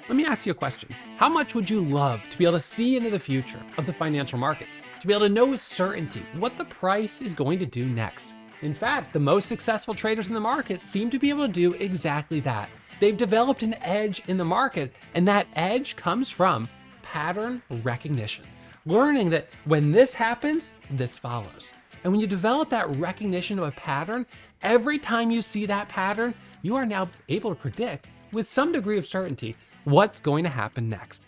Let me ask you a question. How much would you love to be able to see into the future of the financial markets? To be able to know with certainty what the price is going to do next? In fact, the most successful traders in the market seem to be able to do exactly that. They've developed an edge in the market, and that edge comes from pattern recognition. Learning that when this happens, this follows. And when you develop that recognition of a pattern, every time you see that pattern, you are now able to predict with some degree of certainty what's going to happen next.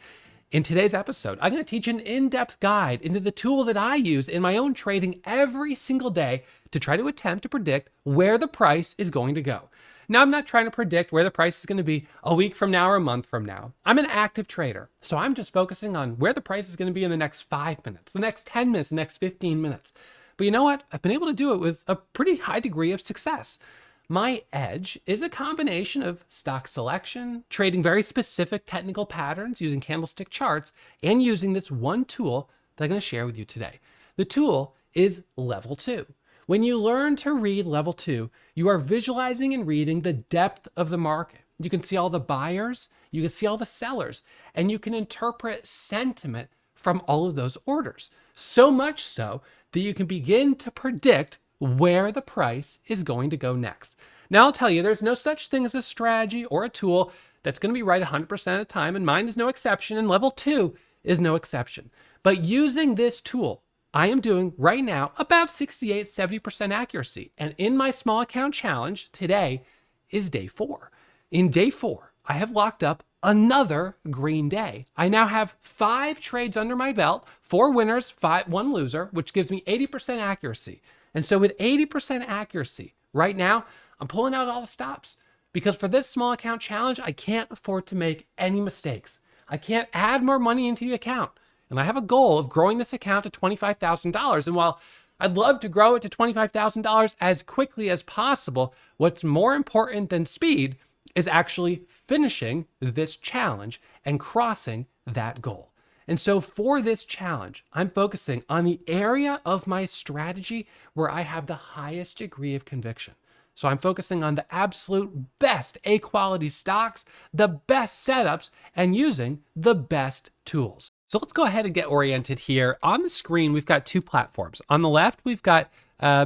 In today's episode, I'm going to teach an in-depth guide into the tool that I use in my own trading every single day to try to attempt to predict where the price is going to go. Now, I'm not trying to predict where the price is going to be a week from now or a month from now. I'm an active trader, so I'm just focusing on where the price is going to be in the next 5 minutes, the next 10 minutes, the next 15 minutes. But you know what? I've been able to do it with a pretty high degree of success. My edge is a combination of stock selection, trading very specific technical patterns using candlestick charts, and using this one tool that I'm going to share with you today. The tool is level 2. When you learn to read level 2, you are visualizing and reading the depth of the market. You can see all the buyers, you can see all the sellers, and you can interpret sentiment from all of those orders. So much so that you can begin to predict where the price is going to go next. Now, I'll tell you, there's no such thing as a strategy or a tool that's going to be right 100% of the time, and mine is no exception, and level 2 is no exception. But using this tool, I am doing right now about 68-70% accuracy. And in my small account challenge, today is day 4. In day 4, I have locked up another green day. I now have 5 trades under my belt, 4 winners, 1 loser, which gives me 80% accuracy. And so with 80% accuracy, right now, I'm pulling out all the stops because for this small account challenge, I can't afford to make any mistakes. I can't add more money into the account. And I have a goal of growing this account to $25,000. And while I'd love to grow it to $25,000 as quickly as possible, what's more important than speed is actually finishing this challenge and crossing that goal. And so for this challenge, I'm focusing on the area of my strategy where I have the highest degree of conviction. So I'm focusing on the absolute best A-quality stocks, the best setups, and using the best tools. So let's go ahead and get oriented here. On the screen, we've got 2 platforms. On the left, we've got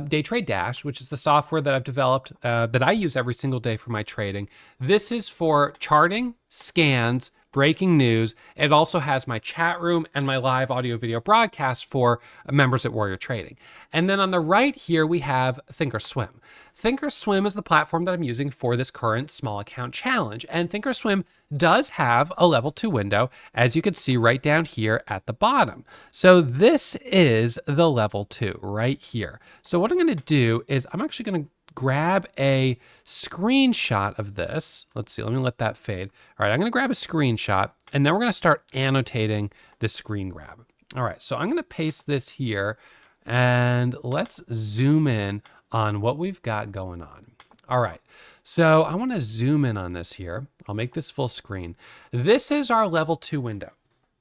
Day Trade Dash, which is the software that I've developed that I use every single day for my trading. This is for charting, scans, breaking news. It also has my chat room and my live audio video broadcast for members at Warrior Trading. And then on the right here, we have Thinkorswim. Thinkorswim is the platform that I'm using for this current small account challenge. And Thinkorswim does have a level 2 window, as you can see right down here at the bottom. So this is the level 2 right here. So what I'm going to do is I'm actually going to grab a screenshot of this. Let's see, let me let that fade. All right, I'm gonna grab a screenshot and then we're gonna start annotating the screen grab. All right, so I'm gonna paste this here and let's zoom in on what we've got going on. All right, so I wanna zoom in on this here. I'll make this full screen. This is our level 2 window.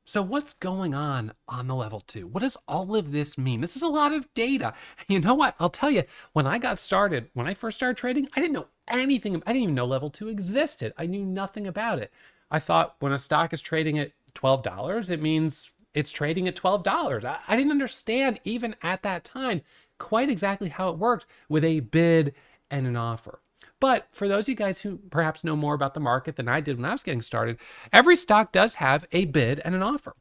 So what's going on the level 2? What does all of this mean? This is a lot of data. You know what? I'll tell you, when I first started trading, I didn't know anything. I didn't even know level 2 existed. I knew nothing about it. I thought when a stock is trading at $12, it means it's trading at $12. I didn't understand even at that time quite exactly how it worked with a bid and an offer. But for those of you guys who perhaps know more about the market than I did when I was getting started, every stock does have a bid and an offer.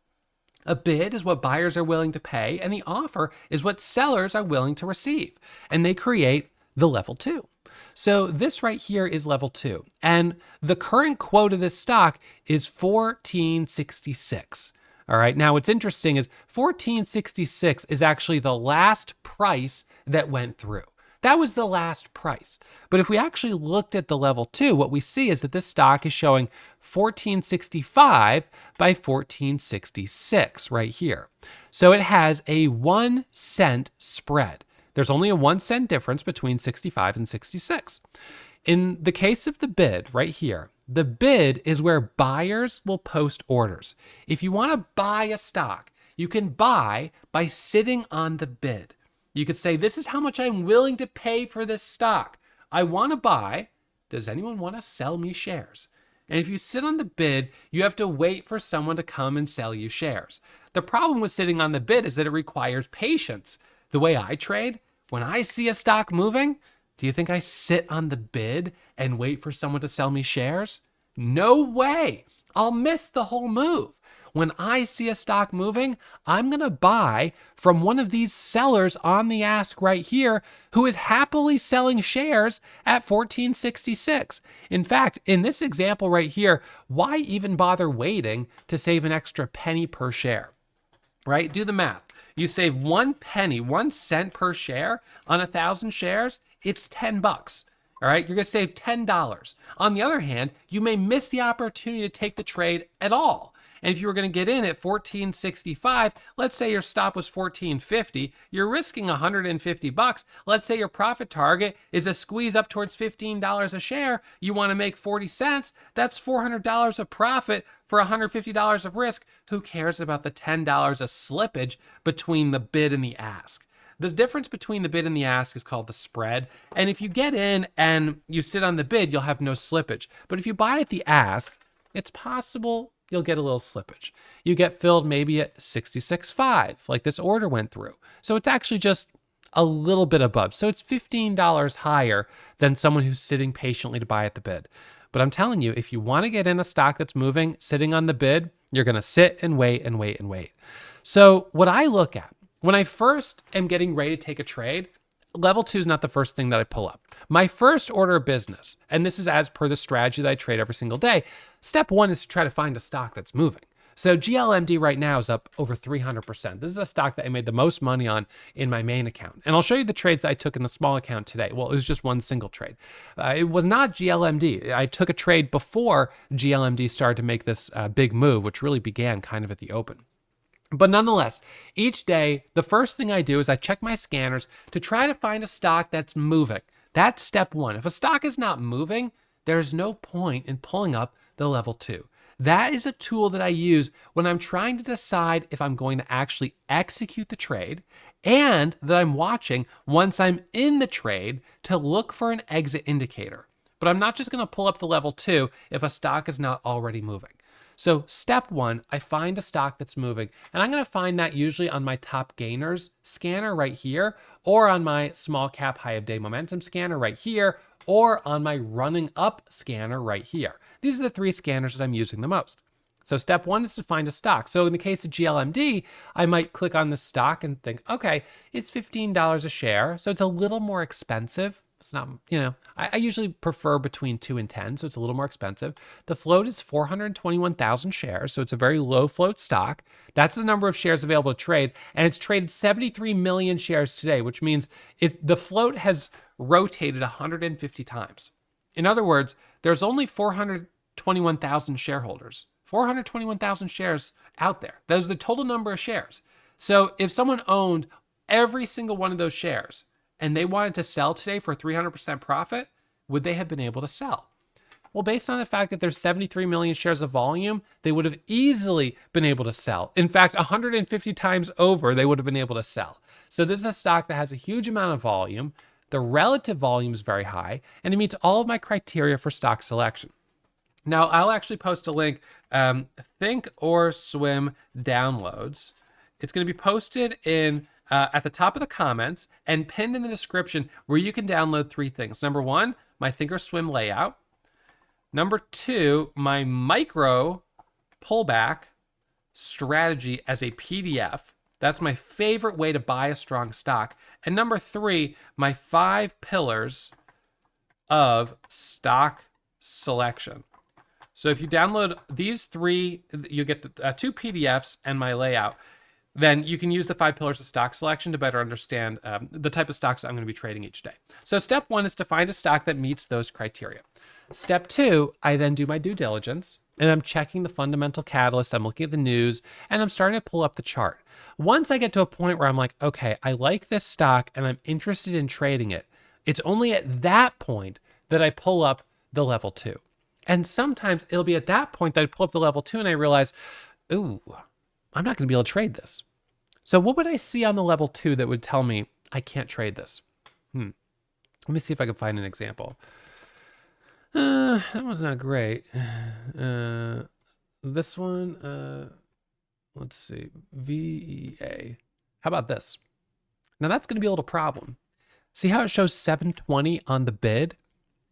A bid is what buyers are willing to pay, and the offer is what sellers are willing to receive. And they create the level 2. So this right here is level 2. And the current quote of this stock is 1466. All right, now what's interesting is 1466 is actually the last price that went through. That was the last price. But if we actually looked at the level 2, what we see is that this stock is showing 1465 by 1466 right here. So it has a 1 cent spread. There's only a 1 cent difference between 65 and 66. In the case of the bid right here, the bid is where buyers will post orders. If you want to buy a stock, you can buy by sitting on the bid. You could say, this is how much I'm willing to pay for this stock. I want to buy. Does anyone want to sell me shares? And if you sit on the bid, you have to wait for someone to come and sell you shares. The problem with sitting on the bid is that it requires patience. The way I trade, when I see a stock moving, do you think I sit on the bid and wait for someone to sell me shares? No way. I'll miss the whole move. When I see a stock moving, I'm going to buy from one of these sellers on the ask right here who is happily selling shares at $14.66. In fact, in this example right here, why even bother waiting to save an extra penny per share? Right? Do the math. You save 1 penny, 1 cent per share on 1,000 shares, it's $10. All right, you're going to save $10. On the other hand, you may miss the opportunity to take the trade at all. And if you were going to get in at $14.65, let's say your stop was $14.50, you're risking $150. Let's say your profit target is a squeeze up towards $15 a share. You want to make 40 cents. That's $400 of profit for $150 of risk. Who cares about the $10 of slippage between the bid and the ask? The difference between the bid and the ask is called the spread. And if you get in and you sit on the bid, you'll have no slippage. But if you buy at the ask, it's possible you'll get a little slippage. You get filled maybe at 66.5, like this order went through. So it's actually just a little bit above. So it's $15 higher than someone who's sitting patiently to buy at the bid. But I'm telling you, if you want to get in a stock that's moving, sitting on the bid, you're going to sit and wait and wait and wait. So what I look at when I first am getting ready to take a trade, level 2 is not the first thing that I pull up. My first order of business, and this is as per the strategy that I trade every single day, step 1 is to try to find a stock that's moving. So GLMD right now is up over 300%. This is a stock that I made the most money on in my main account. And I'll show you the trades that I took in the small account today. Well, it was just one single trade. It was not GLMD. I took a trade before GLMD started to make this big move, which really began kind of at the open. But nonetheless, each day, the first thing I do is I check my scanners to try to find a stock that's moving. That's step 1. If a stock is not moving, there's no point in pulling up the level 2. That is a tool that I use when I'm trying to decide if I'm going to actually execute the trade and that I'm watching once I'm in the trade to look for an exit indicator. But I'm not just going to pull up the level 2 if a stock is not already moving. So step 1, I find a stock that's moving, and I'm going to find that usually on my top gainers scanner right here, or on my small cap high of day momentum scanner right here, or on my running up scanner right here. These are the 3 scanners that I'm using the most. So step 1 is to find a stock. So in the case of GLMD, I might click on this stock and think, okay, it's $15 a share, so it's a little more expensive. It's not, I usually prefer between 2 and 10, so it's a little more expensive. The float is 421,000 shares, so it's a very low float stock. That's the number of shares available to trade, and it's traded 73 million shares today, which means the float has rotated 150 times. In other words, there's only 421,000 shareholders, 421,000 shares out there. That is the total number of shares. So if someone owned every single one of those shares, and they wanted to sell today for 300% profit, would they have been able to sell? Well, based on the fact that there's 73 million shares of volume, they would have easily been able to sell. In fact, 150 times over, they would have been able to sell. So this is a stock that has a huge amount of volume. The relative volume is very high, and it meets all of my criteria for stock selection. Now, I'll actually post a link, Think or Swim downloads. It's going to be posted in at the top of the comments and pinned in the description, where you can download 3 things. Number 1, my Thinkorswim layout. Number 2, my micro pullback strategy as a PDF. That's my favorite way to buy a strong stock. And number 3, my 5 pillars of stock selection. So if you download these 3, you get the 2 PDFs and my layout. Then you can use the 5 pillars of stock selection to better understand the type of stocks I'm going to be trading each day. So step 1 is to find a stock that meets those criteria. Step 2, I then do my due diligence, and I'm checking the fundamental catalyst. I'm looking at the news, and I'm starting to pull up the chart. Once I get to a point where I'm like, okay, I like this stock and I'm interested in trading it, it's only at that point that I pull up the level 2. And sometimes it'll be at that point that I pull up the level 2 and I realize, ooh, I'm not going to be able to trade this. So what would I see on the level 2 that would tell me I can't trade this? Let me see if I can find an example. That was not great. This one, let's see, VEA. How about this? Now that's going to be a little problem. See how it shows 720 on the bid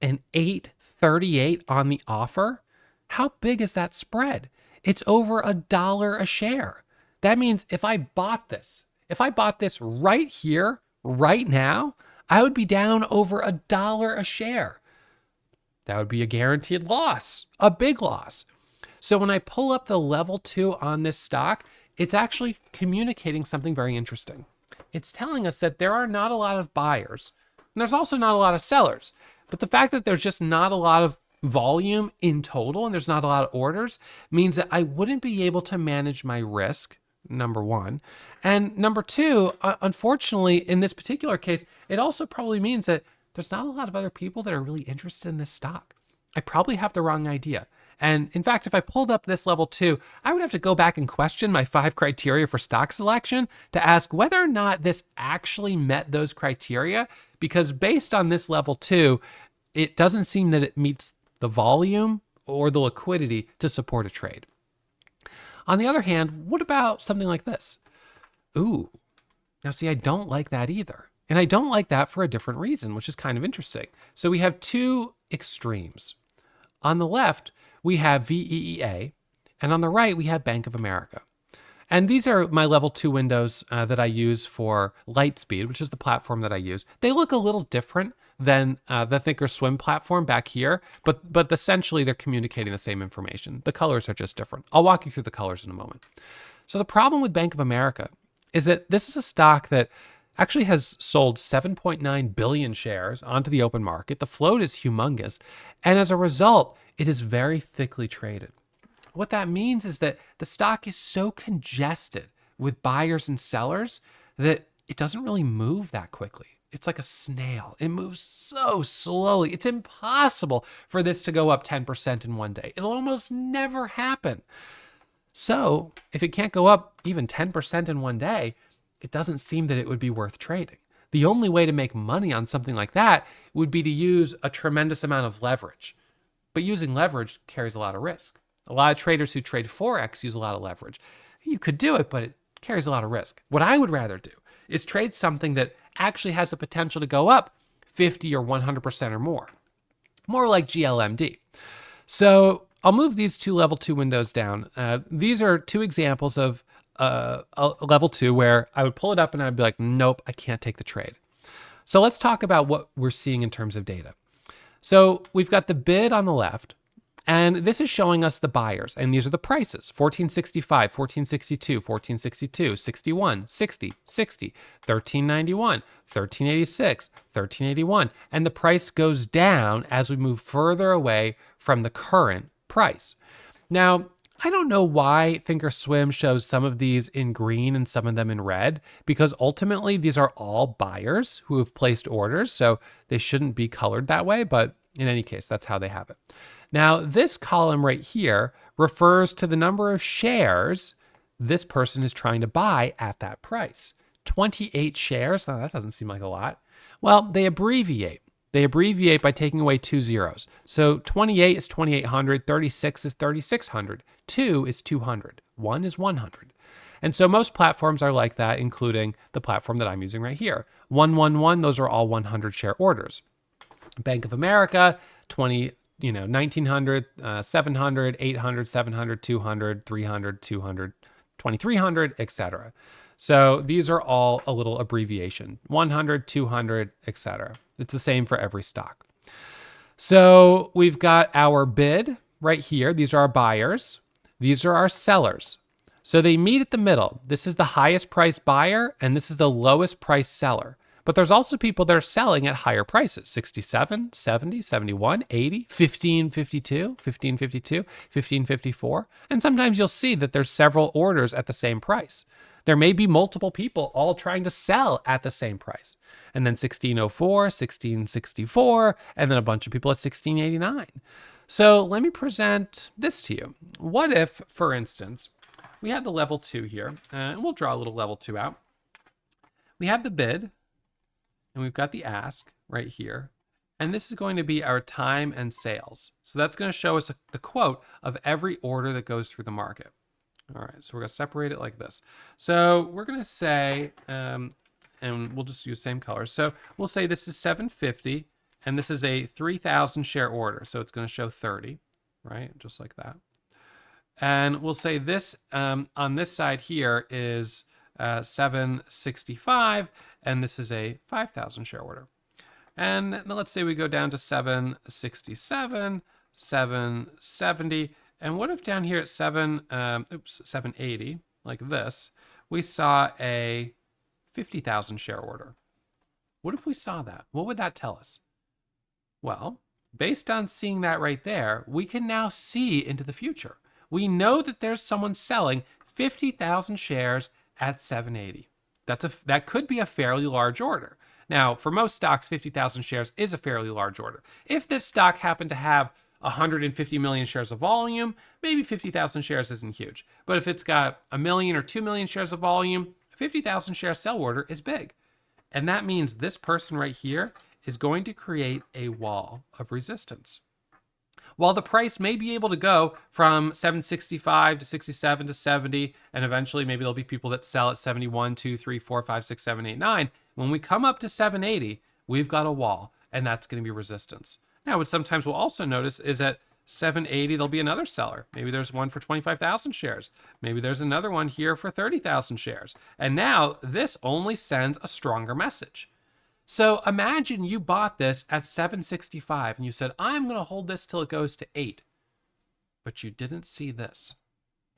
and 838 on the offer? How big is that spread? It's over $1 a share. That means if I bought this right here, right now, I would be down over $1 a share. That would be a guaranteed loss, a big loss. So when I pull up the level 2 on this stock, it's actually communicating something very interesting. It's telling us that there are not a lot of buyers, and there's also not a lot of sellers. But the fact that there's just not a lot of volume in total and there's not a lot of orders means that I wouldn't be able to manage my risk, number one. And number two, unfortunately, in this particular case, it also probably means that there's not a lot of other people that are really interested in this stock. I probably have the wrong idea. And in fact, if I pulled up this level 2, I would have to go back and question my 5 criteria for stock selection to ask whether or not this actually met those criteria, because based on this level 2, it doesn't seem that it meets the volume or the liquidity to support a trade. On the other hand, what about something like this? Ooh, now see, I don't like that either. And I don't like that for a different reason, which is kind of interesting. So we have two extremes. On the left, we have VEEA, and on the right, we have Bank of America. And these are my level 2 windows that I use for Lightspeed, which is the platform that I use. They look a little different than the Thinkorswim platform back here, but essentially they're communicating the same information. The colors are just different. I'll walk you through the colors in a moment. So the problem with Bank of America is that this is a stock that actually has sold 7.9 billion shares onto the open market. The float is humongous. And as a result, it is very thickly traded. What that means is that the stock is so congested with buyers and sellers that it doesn't really move that quickly. It's like a snail. It moves so slowly. It's impossible for this to go up 10% in one day. It'll almost never happen. So if it can't go up even 10% in one day, it doesn't seem that it would be worth trading. The only way to make money on something like that would be to use a tremendous amount of leverage. But using leverage carries a lot of risk. A lot of traders who trade Forex use a lot of leverage. You could do it, but it carries a lot of risk. What I would rather do is trade something that actually has the potential to go up 50 or 100% or more. More like GLMD. So I'll move these two level 2 windows down. These are two examples of a level 2 where I would pull it up and I'd be like, nope, I can't take the trade. So let's talk about what we're seeing in terms of data. So we've got the bid on the left, and this is showing us the buyers, and these are the prices: 1465, 1462, 1462, 61, 60, 60, 1391, 1386, 1381, and the price goes down as we move further away from the current price. Now, I don't know why Thinkorswim shows some of these in green and some of them in red, because ultimately these are all buyers who have placed orders, so they shouldn't be colored that way, but in any case, that's how they have it. Now, this column right here refers to the number of shares this person is trying to buy at that price. 28 shares, now that doesn't seem like a lot. Well, they abbreviate. They abbreviate by taking away 2 zeros. So 28 is 2800, 36 is 3600, 2 is 200, 1 is 100. And so most platforms are like that, including the platform that I'm using right here. 111, those are all 100 share orders. Bank of America, 1900, 700, 800, 700, 200, 300, 200, 2300, etc. So these are all a little abbreviation: 100, 200, etc. It's the same for every stock. So we've got our bid right here. These are our buyers. These are our sellers. So they meet at the middle. This is the highest price buyer, and this is the lowest price seller. But there's also people that are selling at higher prices: 67, 70, 71, 80, 1552, 1552, 1554. And sometimes you'll see that there's several orders at the same price. There may be multiple people all trying to sell at the same price. And then 1604, 1664, and then a bunch of people at 1689. So let me present this to you. What if, for instance, we have the level 2 here, and we'll draw a little level 2 out. We have the bid, and we've got the ask right here. And this is going to be our time and sales. So that's going to show us the quote of every order that goes through the market. All right, so we're going to separate it like this. So we're going to say, and we'll just use same colors. So we'll say this is 750, and this is a 3,000 share order. So it's going to show 30, right? Just like that. And we'll say this on this side here is 765, and this is a 5,000 share order. And now let's say we go down to 767, 770, and what if down here at 780, like this, we saw a 50,000 share order? What if we saw that? What would that tell us? Well, based on seeing that right there, we can now see into the future. We know that there's someone selling 50,000 shares at 780. That could be a fairly large order. Now, for most stocks, 50,000 shares is a fairly large order. If this stock happened to have 150 million shares of volume, maybe 50,000 shares isn't huge. But if it's got 1 million or 2 million shares of volume, a 50,000 share sell order is big. And that means this person right here is going to create a wall of resistance. While the price may be able to go from 765 to 67 to 70, and eventually maybe there'll be people that sell at 71, 2, 3, 4, 5, 6, 7, 8, 9. When we come up to 780, we've got a wall, and that's going to be resistance. Now, what sometimes we'll also notice is at 780, there'll be another seller. Maybe there's one for 25,000 shares. Maybe there's another one here for 30,000 shares. And now this only sends a stronger message. So imagine you bought this at 765 and you said, I'm going to hold this till it goes to 8. But you didn't see this.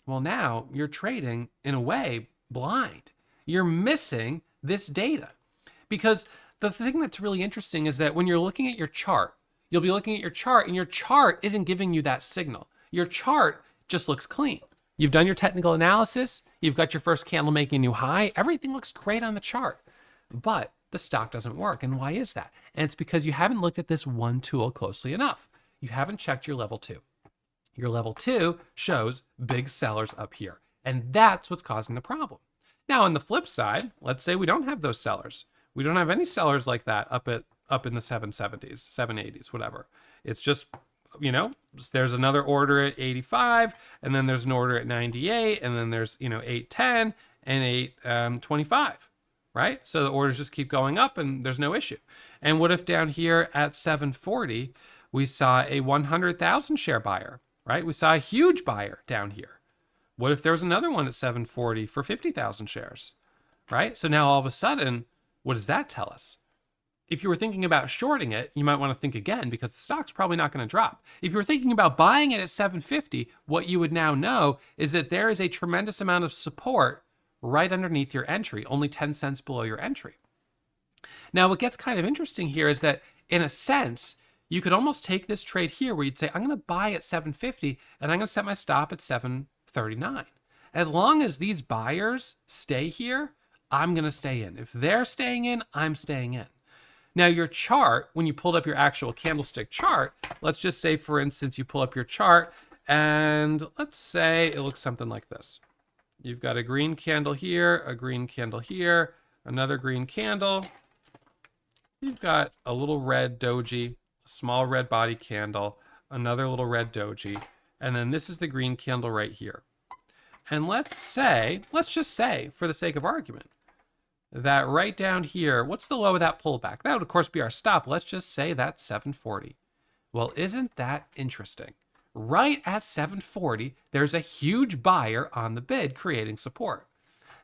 Well, now you're trading in a way blind. You're missing this data. Because the thing that's really interesting is that when you're looking at your chart, you'll be looking at your chart and your chart isn't giving you that signal. Your chart just looks clean. You've done your technical analysis. You've got your first candle making a new high. Everything looks great on the chart. But the stock doesn't work. And why is that? And it's because you haven't looked at this one tool closely enough. You haven't checked your level 2. Your level 2 shows big sellers up here. And that's what's causing the problem. Now, on the flip side, let's say we don't have those sellers. We don't have any sellers like that up in the 770s, 780s, whatever. It's just, there's another order at 85, and then there's an order at 98, and then there's, 810 and 825. Right? So the orders just keep going up and there's no issue. And what if down here at 740, we saw a 100,000 share buyer, right? We saw a huge buyer down here. What if there was another one at 740 for 50,000 shares, right? So now all of a sudden, what does that tell us? If you were thinking about shorting it, you might want to think again because the stock's probably not going to drop. If you were thinking about buying it at 750, what you would now know is that there is a tremendous amount of support right underneath your entry, only 10 cents below your entry. Now, what gets kind of interesting here is that in a sense, you could almost take this trade here where you'd say, I'm going to buy at 750 and I'm going to set my stop at 739. As long as these buyers stay here, I'm going to stay in. If they're staying in, I'm staying in. Now, your chart, when you pulled up your actual candlestick chart, let's just say, for instance, you pull up your chart and let's say it looks something like this. You've got a green candle here, a green candle here, another green candle. You've got a little red doji, a small red body candle, another little red doji, and then this is the green candle right here. And let's just say, for the sake of argument, that right down here, what's the low of that pullback? That would, of course, be our stop. Let's just say that's 740. Well, isn't that interesting? Right at 740, there's a huge buyer on the bid creating support.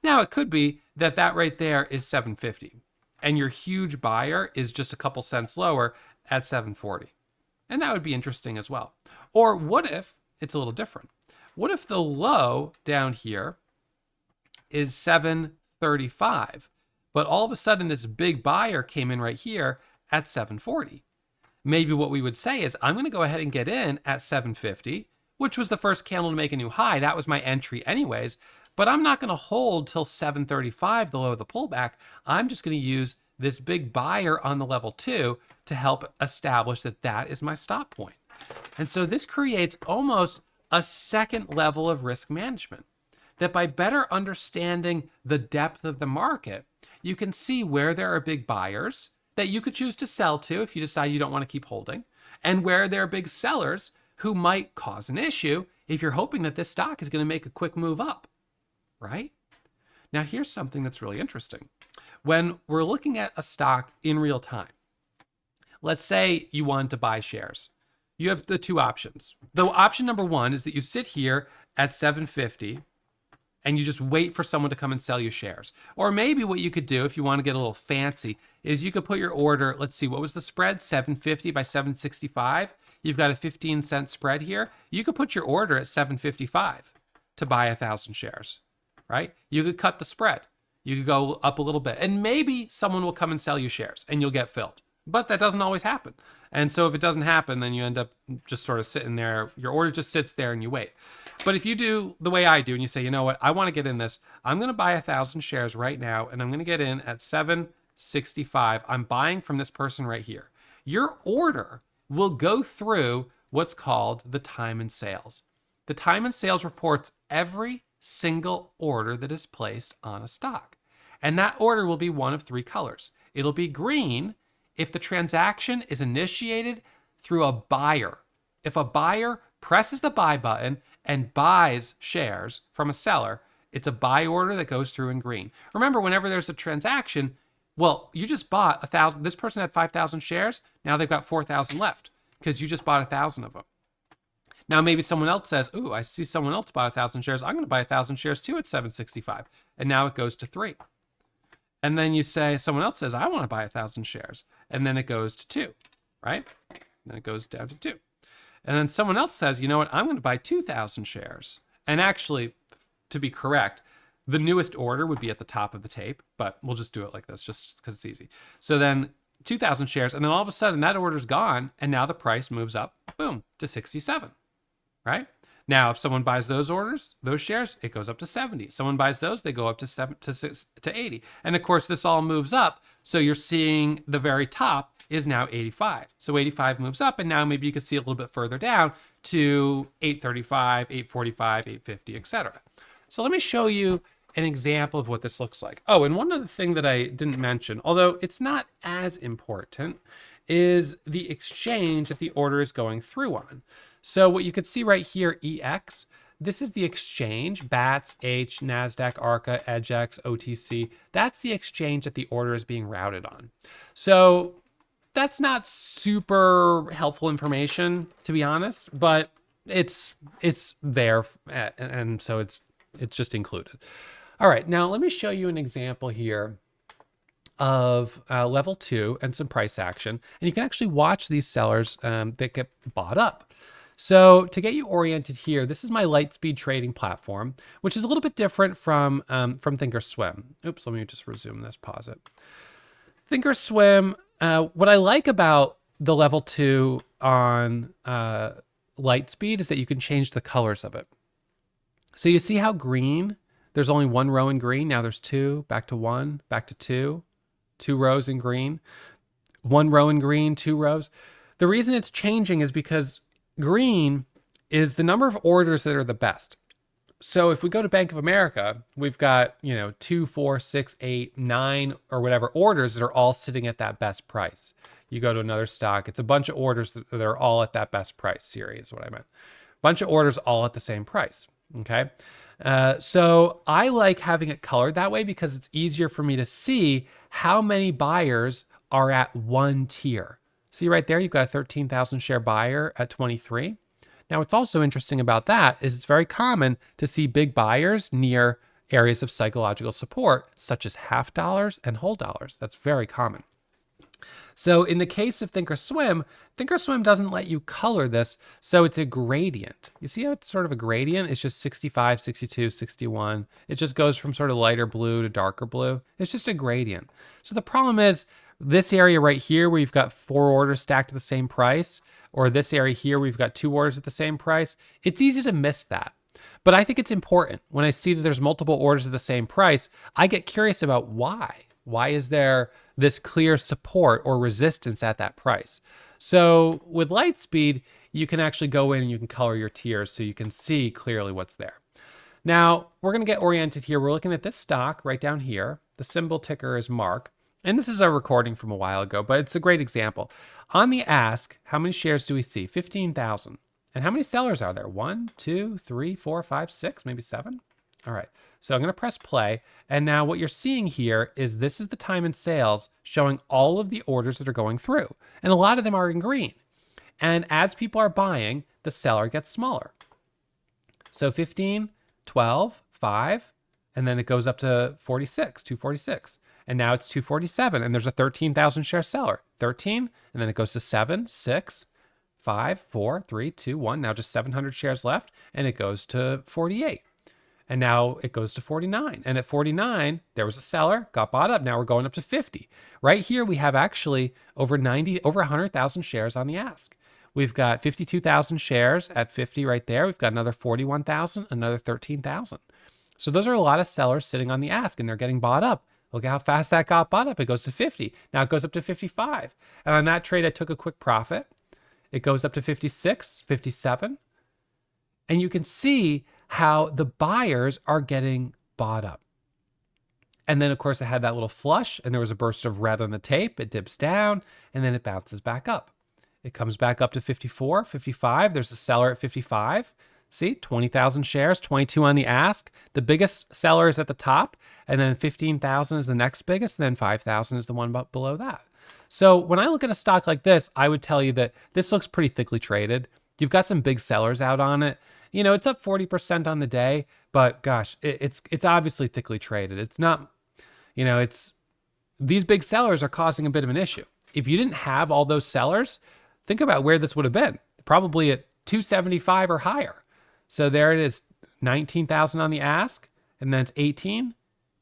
Now, it could be that right there is 750, and your huge buyer is just a couple cents lower at 740. And that would be interesting as well. Or what if it's a little different? What if the low down here is 735, but all of a sudden this big buyer came in right here at 740? Maybe what we would say is, I'm going to go ahead and get in at 750, which was the first candle to make a new high. That was my entry anyways, but I'm not going to hold till 735, the low of the pullback. I'm just going to use this big buyer on the level 2 to help establish that that is my stop point. And so this creates almost a second level of risk management, that by better understanding the depth of the market, you can see where there are big buyers that you could choose to sell to if you decide you don't want to keep holding, and where there are big sellers who might cause an issue if you're hoping that this stock is going to make a quick move up, right? Now, here's something that's really interesting. When we're looking at a stock in real time, let's say you want to buy shares. You have the two options. The option number one is that you sit here at 750 and you just wait for someone to come and sell you shares. Or maybe what you could do if you want to get a little fancy is you could put your order, let's see, what was the spread? 750 by 765. You've got a 15-cent spread here. You could put your order at 755 to buy 1,000 shares, right? You could cut the spread. You could go up a little bit and maybe someone will come and sell you shares and you'll get filled. But that doesn't always happen. And so if it doesn't happen, then you end up just sort of sitting there. Your order just sits there and you wait. But if you do the way I do and you say, you know what, I want to get in this. I'm going to buy 1,000 shares right now and I'm going to get in at 765. I'm buying from this person right here. Your order will go through what's called the time and sales. The time and sales reports every single order that is placed on a stock. And that order will be one of three colors. It'll be green if the transaction is initiated through a buyer. If a buyer presses the buy button and buys shares from a seller, it's a buy order that goes through in green. Remember, whenever there's a transaction, well, you just bought 1,000. This person had 5,000 shares. Now they've got 4,000 left because you just bought 1,000 of them. Now maybe someone else says, ooh, I see someone else bought 1,000 shares. I'm going to buy 1,000 shares too at 765. And now it goes to 3. And then you say, someone else says, I want to buy 1,000 shares. And then it goes to 2, right? Then it goes down to 2. And then someone else says, you know what, I'm going to buy 2,000 shares. And actually, to be correct, the newest order would be at the top of the tape, but we'll just do it like this just because it's easy. So then 2,000 shares, and then all of a sudden that order's gone, and now the price moves up, boom, to 67, right? Now, if someone buys those shares, it goes up to 70. Someone buys those, they go up to 80. And of course, this all moves up. So you're seeing the very top is now 85. So 85 moves up, and now maybe you can see a little bit further down to 835, 845, 850, etc. So let me show you an example of what this looks like. Oh, and one other thing that I didn't mention, although it's not as important, is the exchange that the order is going through on. So what you could see right here, EX, this is the exchange, BATS, H, NASDAQ, ARCA, EDGX, OTC. That's the exchange that the order is being routed on. So that's not super helpful information, to be honest, but it's there, and so it's just included. All right, now let me show you an example here of level 2 and some price action. And you can actually watch these sellers that get bought up. So to get you oriented here, this is my Lightspeed trading platform, which is a little bit different from Thinkorswim. Oops, let me just resume this, pause it. Thinkorswim, what I like about the level 2 on Lightspeed is that you can change the colors of it. So you see how green, there's only one row in green. Now there's 2, back to 1, back to 2, 2 rows in green, 1 row in green, 2 rows. The reason it's changing is because green is the number of orders that are the best. So if we go to Bank of America, we've got, 2, 4, 6, 8, 9, or whatever orders that are all sitting at that best price. You go to another stock, it's a bunch of orders that are all at that best price series, is what I meant. Bunch of orders all at the same price, okay? So I like having it colored that way because it's easier for me to see how many buyers are at one tier. See right there, you've got a 13,000 share buyer at 23. Now, what's also interesting about that is it's very common to see big buyers near areas of psychological support, such as half dollars and whole dollars. That's very common. So in the case of Thinkorswim, Thinkorswim doesn't let you color this, so it's a gradient. You see how it's sort of a gradient? It's just 65, 62, 61. It just goes from sort of lighter blue to darker blue. It's just a gradient. So the problem is this area right here where you've got 4 orders stacked at the same price, or this area here where you've got 2 orders at the same price, it's easy to miss that. But I think it's important. When I see that there's multiple orders at the same price, I get curious about why. Why is there this clear support or resistance at that price? So with Lightspeed, you can actually go in and you can color your tiers so you can see clearly what's there. Now, we're going to get oriented here. We're looking at this stock right down here. The symbol ticker is MARK. And this is a recording from a while ago, but it's a great example. On the ask, how many shares do we see? 15,000. And how many sellers are there? 1, 2, 3, 4, 5, 6, maybe 7? All right, so I'm gonna press play. And now what you're seeing here is this is the time in sales showing all of the orders that are going through. And a lot of them are in green. And as people are buying, the seller gets smaller. So 15, 12, 5, and then it goes up to 46, 246. And now it's 247, and there's a 13,000 share seller. 13, and then it goes to 7, 6, 5, 4, 3, 2, 1. Now just 700 shares left, and it goes to 48. And now it goes to 49. And at 49, there was a seller, got bought up. Now we're going up to 50. Right here, we have actually over 100,000 shares on the ask. We've got 52,000 shares at 50 right there. We've got another 41,000, another 13,000. So those are a lot of sellers sitting on the ask, and they're getting bought up. Look at how fast that got bought up. It goes to 50. Now it goes up to 55. And on that trade, I took a quick profit. It goes up to 56, 57. And you can see how the buyers are getting bought up. And then, of course, it had that little flush, and there was a burst of red on the tape. It dips down, and then it bounces back up. It comes back up to 54, 55. There's a seller at 55. See, 20,000 shares, 22 on the ask. The biggest seller is at the top, and then 15,000 is the next biggest, and then 5,000 is the one below that. So when I look at a stock like this, I would tell you that this looks pretty thickly traded. You've got some big sellers out on it. You know, it's up 40% on the day, but gosh, it's obviously thickly traded. It's not, you know, these big sellers are causing a bit of an issue. If you didn't have all those sellers, think about where this would have been. Probably at 275 or higher. So there it is, 19,000 on the ask, and then it's 18,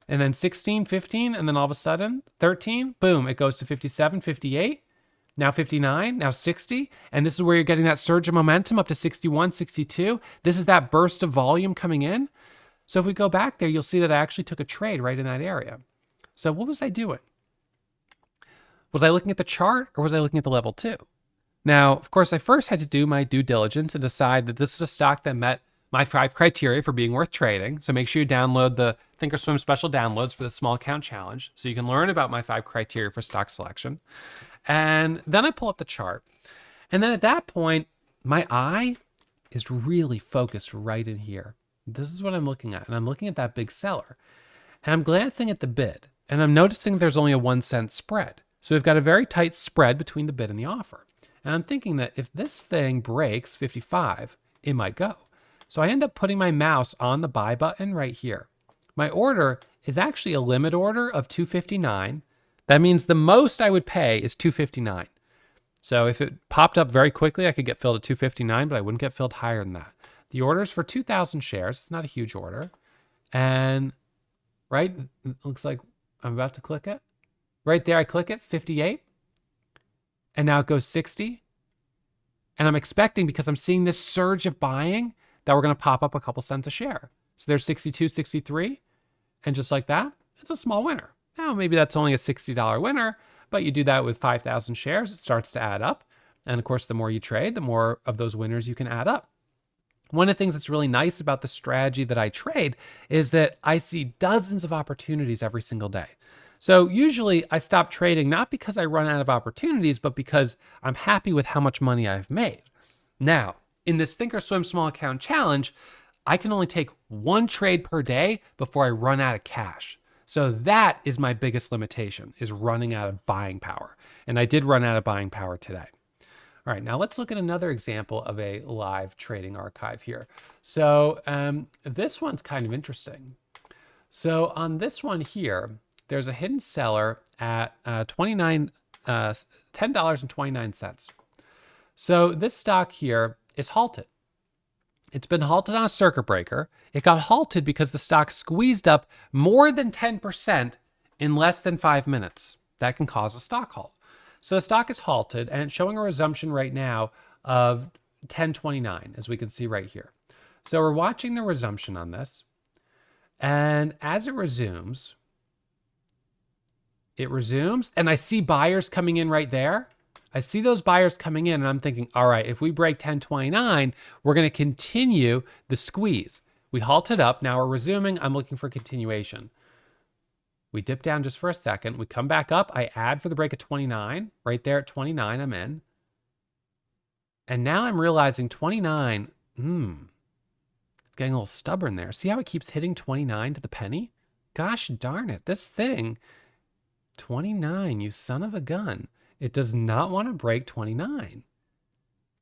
and then 16, 15, and then all of a sudden, 13, boom, it goes to 57, 58, now 59, now 60, and this is where you're getting that surge of momentum up to 61, 62. This is that burst of volume coming in. So if we go back there, you'll see that I actually took a trade right in that area. So what was I doing? Was I looking at the chart, or was I looking at the level 2? Now, of course, I first had to do my due diligence and decide that this is a stock that met my 5 criteria for being worth trading. So make sure you download the Thinkorswim special downloads for the small account challenge so you can learn about my 5 criteria for stock selection. And then I pull up the chart. And then at that point, my eye is really focused right in here. This is what I'm looking at. And I'm looking at that big seller. And I'm glancing at the bid. And I'm noticing there's only a 1 cent spread. So we've got a very tight spread between the bid and the offer. And I'm thinking that if this thing breaks 55, it might go. So I end up putting my mouse on the buy button right here. My order is actually a limit order of 259. That means the most I would pay is 259. So if it popped up very quickly, I could get filled at 259, but I wouldn't get filled higher than that. The order is for 2,000 shares. It's not a huge order. And right, it looks like I'm about to click it. Right there, I click it, 58. And now it goes 60. And I'm expecting, because I'm seeing this surge of buying, that we're going to pop up a couple cents a share. So there's 62, 63. And just like that, it's a small winner. Now, maybe that's only a $60 winner, but you do that with 5,000 shares, it starts to add up. And of course, the more you trade, the more of those winners you can add up. One of the things that's really nice about the strategy that I trade is that I see dozens of opportunities every single day. So usually I stop trading not because I run out of opportunities, but because I'm happy with how much money I've made. Now, in this Thinkorswim Small Account Challenge, I can only take 1 trade per day before I run out of cash. So that is my biggest limitation, is running out of buying power. And I did run out of buying power today. All right, now let's look at another example of a live trading archive here. So this one's kind of interesting. So on this one here, there's a hidden seller at $10.29. So this stock here is halted. It's been halted on a circuit breaker. It got halted because the stock squeezed up more than 10% in less than 5 minutes. That can cause a stock halt. So the stock is halted, and it's showing a resumption right now of 10.29, as we can see right here. So we're watching the resumption on this. And as it resumes, and I see buyers coming in right there. I see those buyers coming in, and I'm thinking, all right, if we break 10.29, we're going to continue the squeeze. We halted up. Now we're resuming. I'm looking for continuation. We dip down just for a second. We come back up. I add for the break of 29. Right there at 29, I'm in. And now I'm realizing 29, it's getting a little stubborn there. See how it keeps hitting 29 to the penny? Gosh darn it. This thing, 29, you son of a gun. It does not want to break 29.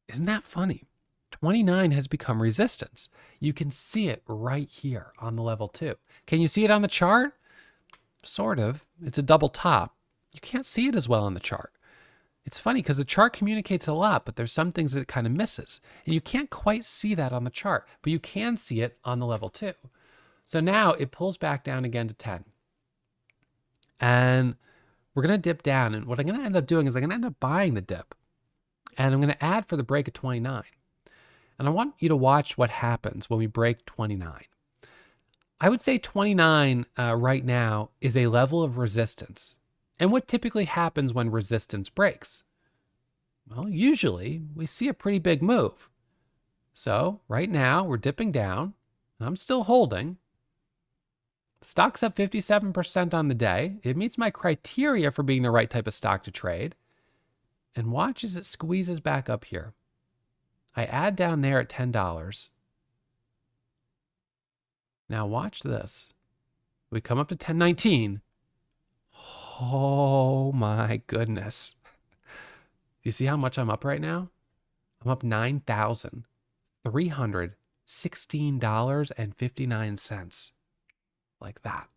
Isn't that funny? 29 has become resistance. You can see it right here on the level 2. Can you see it on the chart? Sort of. It's a double top. You can't see it as well on the chart. It's funny because the chart communicates a lot, but there's some things that it kind of misses. And you can't quite see that on the chart, but you can see it on the level 2. So now it pulls back down again to 10. And we're going to dip down. And what I'm going to end up doing is I'm going to end up buying the dip. And I'm going to add for the break of 29. And I want you to watch what happens when we break 29. I would say 29 right now is a level of resistance. And what typically happens when resistance breaks? Well, usually we see a pretty big move. So right now we're dipping down and I'm still holding. The stock's up 57% on the day. It meets my criteria for being the right type of stock to trade. And watch as it squeezes back up here. I add down there at $10. Now watch this. We come up to 10.19. Oh my goodness. Do you see how much I'm up right now? I'm up $9,316.59. Like that.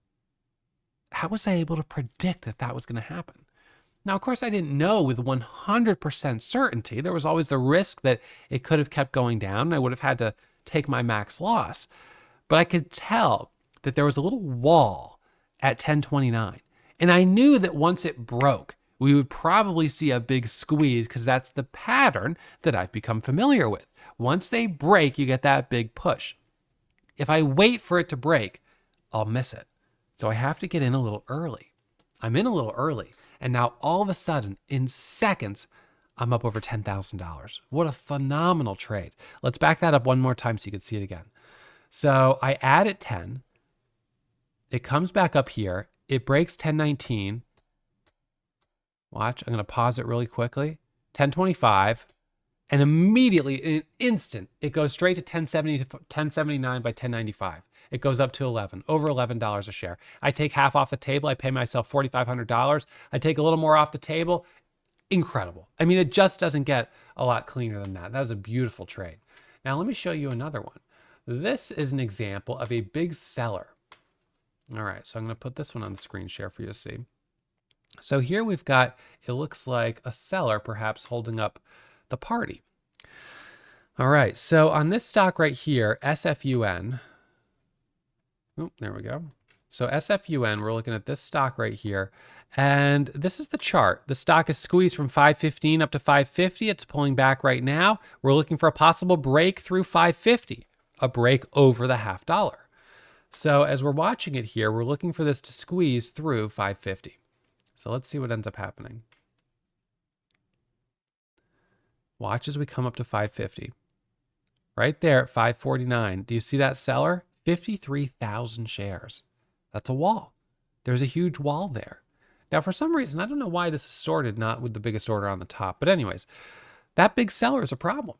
How was I able to predict that that was going to happen? Now, of course, I didn't know with 100% certainty. There was always the risk that it could have kept going down and I would have had to take my max loss. But I could tell that there was a little wall at 10.29. And I knew that once it broke, we would probably see a big squeeze because that's the pattern that I've become familiar with. Once they break, you get that big push. If I wait for it to break, I'll miss it. So I have to get in a little early. I'm in a little early. And now all of a sudden, in seconds, I'm up over $10,000. What a phenomenal trade. Let's back that up one more time so you can see it again. So I add at 10. It comes back up here. It breaks 10.19. Watch, I'm going to pause it really quickly. 10.25. And immediately, in an instant, it goes straight to 10.70 to 10.79 by 10.95. It goes up to 11, over $11 a share. I take half off the table. I pay myself $4,500. I take a little more off the table. Incredible. I mean, it just doesn't get a lot cleaner than that. That was a beautiful trade. Now, let me show you another one. This is an example of a big seller. All right, so I'm going to put this one on the screen share for you to see. So here we've got, it looks like a seller perhaps holding up the party. All right, so on this stock right here, SFUN, oh, there we go. So SFUN, we're looking at this stock right here. And this is the chart. The stock is squeezed from 515 up to 550. It's pulling back right now. We're looking for a possible break through 550, a break over the $0.50. So as we're watching it here, we're looking for this to squeeze through 550. So let's see what ends up happening. Watch as we come up to 550. Right there at 549. Do you see that seller? 53,000 shares. That's a wall. There's a huge wall there. Now, for some reason, I don't know why this is sorted not with the biggest order on the top. But anyways, that big seller is a problem.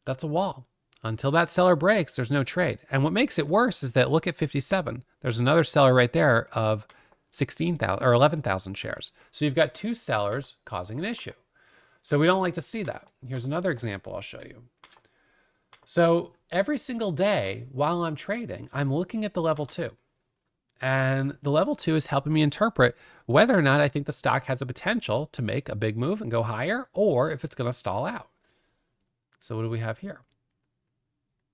That's a wall. Until that seller breaks, there's no trade. And what makes it worse is that look at 57. There's another seller right there of 16,000 or 11,000 shares. So you've got two sellers causing an issue. So we don't like to see that. Here's another example I'll show you. So every single day while I'm trading, I'm looking at the level 2. And the level 2 is helping me interpret whether or not I think the stock has a potential to make a big move and go higher, or if it's going to stall out. So what do we have here?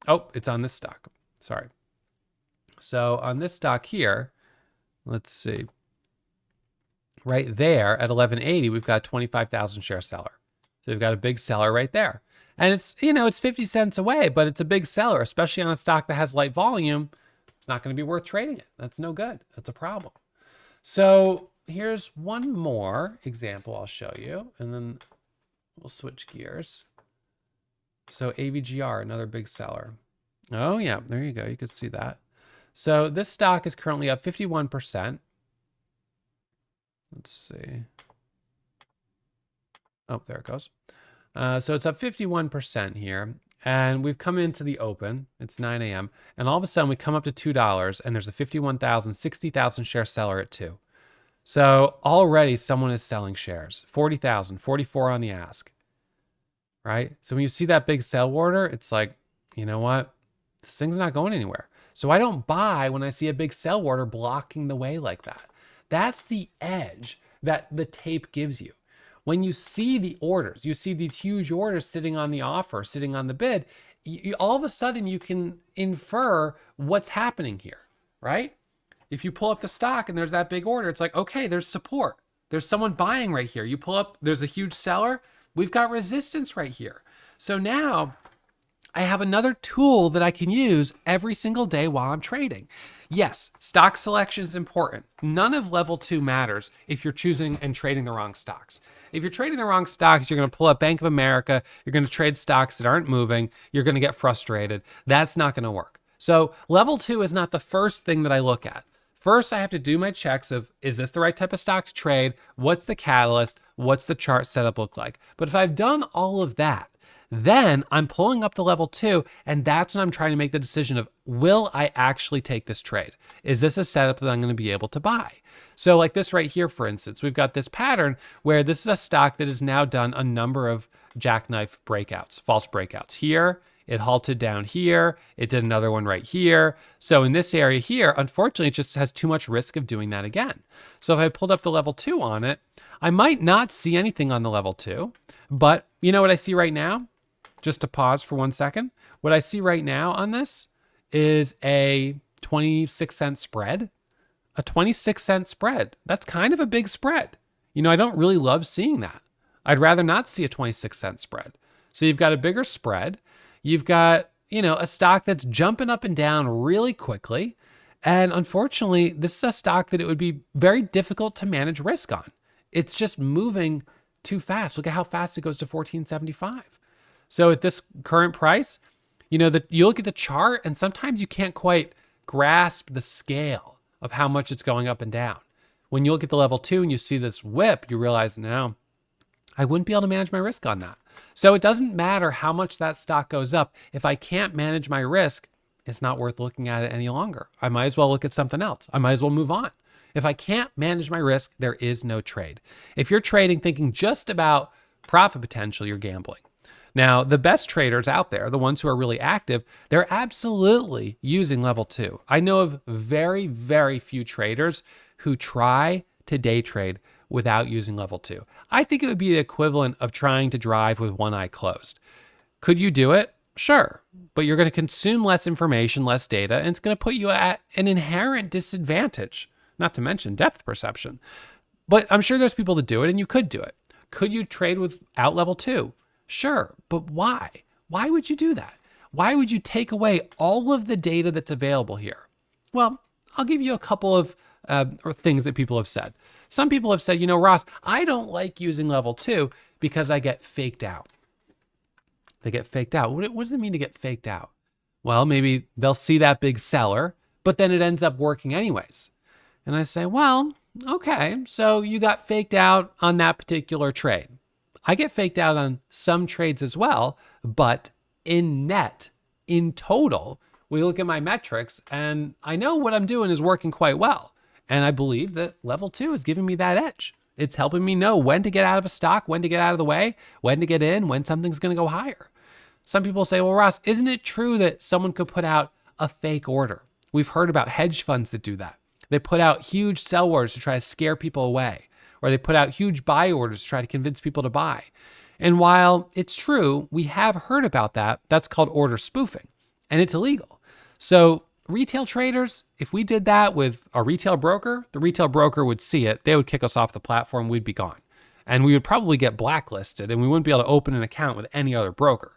Oh, it's on this stock. Sorry. So on this stock here, let's see. Right there at 1180, we've got a 25,000 share seller. So we've got a big seller right there. And it's, you know, it's 50 cents away, but it's a big seller, especially on a stock that has light volume. It's not going to be worth trading it. That's no good. That's a problem. So here's one more example I'll show you, and then we'll switch gears. So AVGR, another big seller. Oh yeah, there you go. You can see that. So this stock is currently up 51%. Let's see. Oh, there it goes. So it's up 51% here. And we've come into the open. It's 9 a.m. And all of a sudden we come up to $2 and there's a 51,000, 60,000 share seller at 2. So already someone is selling shares. 40,000, 44 on the ask. Right? So when you see that big sell order, it's like, you know what? This thing's not going anywhere. So I don't buy when I see a big sell order blocking the way like that. That's the edge that the tape gives you. When you see the orders, you see these huge orders sitting on the offer, sitting on the bid, all of a sudden you can infer what's happening here, right? If you pull up the stock and there's that big order, it's like, okay, there's support. There's someone buying right here. You pull up, there's a huge seller. We've got resistance right here. So now I have another tool that I can use every single day while I'm trading. Yes, stock selection is important. None of level 2 matters if you're choosing and trading the wrong stocks. If you're trading the wrong stocks, you're going to pull up Bank of America, you're going to trade stocks that aren't moving, you're going to get frustrated. That's not going to work. So level 2 is not the first thing that I look at. First, I have to do my checks of, is this the right type of stock to trade? What's the catalyst? What's the chart setup look like? But if I've done all of that, then I'm pulling up the level 2, and that's when I'm trying to make the decision of, will I actually take this trade? Is this a setup that I'm going to be able to buy? So like this right here, for instance, we've got this pattern where this is a stock that has now done a number of jackknife breakouts, false breakouts. Here, it halted down here. It did another one right here. So in this area here, unfortunately, it just has too much risk of doing that again. So if I pulled up the level 2 on it, I might not see anything on the level 2, but you know what I see right now? Just to pause for 1 second. What I see right now on this is a 26-cent spread. A 26-cent spread. That's kind of a big spread. You know, I don't really love seeing that. I'd rather not see a 26-cent spread. So you've got a bigger spread. You've got, you know, a stock that's jumping up and down really quickly. And unfortunately, this is a stock that it would be very difficult to manage risk on. It's just moving too fast. Look at how fast it goes to 14.75. So at this current price, you know, you look at the chart and sometimes you can't quite grasp the scale of how much it's going up and down. When you look at the level 2 and you see this whip, you realize, no, I wouldn't be able to manage my risk on that. So it doesn't matter how much that stock goes up. If I can't manage my risk, it's not worth looking at it any longer. I might as well look at something else. I might as well move on. If I can't manage my risk, there is no trade. If you're trading thinking just about profit potential, you're gambling. Now, the best traders out there, the ones who are really active, they're absolutely using level 2. I know of very, very few traders who try to day trade without using level 2. I think it would be the equivalent of trying to drive with one eye closed. Could you do it? Sure, but you're going to consume less information, less data, and it's going to put you at an inherent disadvantage, not to mention depth perception. But I'm sure there's people that do it, and you could do it. Could you trade without level 2? Sure, but why? Why would you do that? Why would you take away all of the data that's available here? Well, I'll give you a couple of things that people have said. Some people have said, you know, Ross, I don't like using level 2 because I get faked out. They get faked out. What does it mean to get faked out? Well, maybe they'll see that big seller, but then it ends up working anyways. And I say, well, okay, so you got faked out on that particular trade. I get faked out on some trades as well, but in net, in total, we look at my metrics and I know what I'm doing is working quite well. And I believe that level 2 is giving me that edge. It's helping me know when to get out of a stock, when to get out of the way, when to get in, when something's going to go higher. Some people say, well, Ross, isn't it true that someone could put out a fake order? We've heard about hedge funds that do that. They put out huge sell orders to try to scare people away. Or they put out huge buy orders to try to convince people to buy. And while it's true, we have heard about that. That's called order spoofing, and it's illegal. So retail traders, if we did that with a retail broker, the retail broker would see it. They would kick us off the platform. We'd be gone. And we would probably get blacklisted, and we wouldn't be able to open an account with any other broker.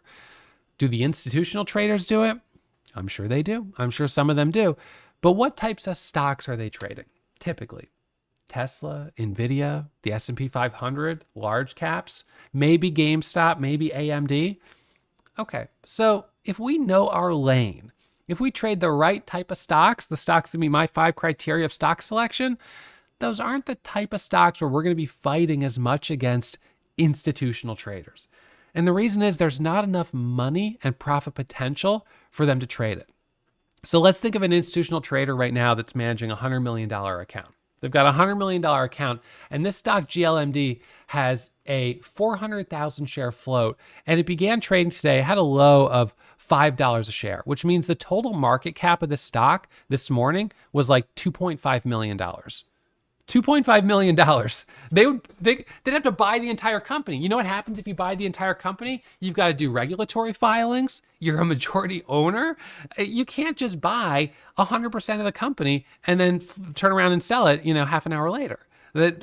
Do the institutional traders do it? I'm sure they do. I'm sure some of them do. But what types of stocks are they trading typically? Tesla, Nvidia, the S&P 500, large caps, maybe GameStop, maybe AMD. Okay, so if we know our lane, if we trade the right type of stocks, the stocks that meet my 5 criteria of stock selection, those aren't the type of stocks where we're going to be fighting as much against institutional traders. And the reason is there's not enough money and profit potential for them to trade it. So let's think of an institutional trader right now that's managing a $100 million account. They've got a $100 million account, and this stock GLMD has a 400,000 share float, and it began trading today, had a low of $5 a share, which means the total market cap of this stock this morning was like $2.5 million. $2.5 million. They'd have to buy the entire company. You know what happens if you buy the entire company? You've got to do regulatory filings. You're a majority owner. You can't just buy 100% of the company and then turn around and sell it, half an hour later. That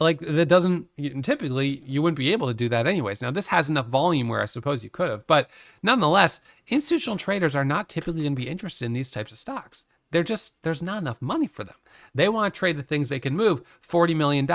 doesn't, typically you wouldn't be able to do that anyways. Now this has enough volume where I suppose you could have, but nonetheless, institutional traders are not typically going to be interested in these types of stocks. There's not enough money for them. They want to trade the things they can move $40 million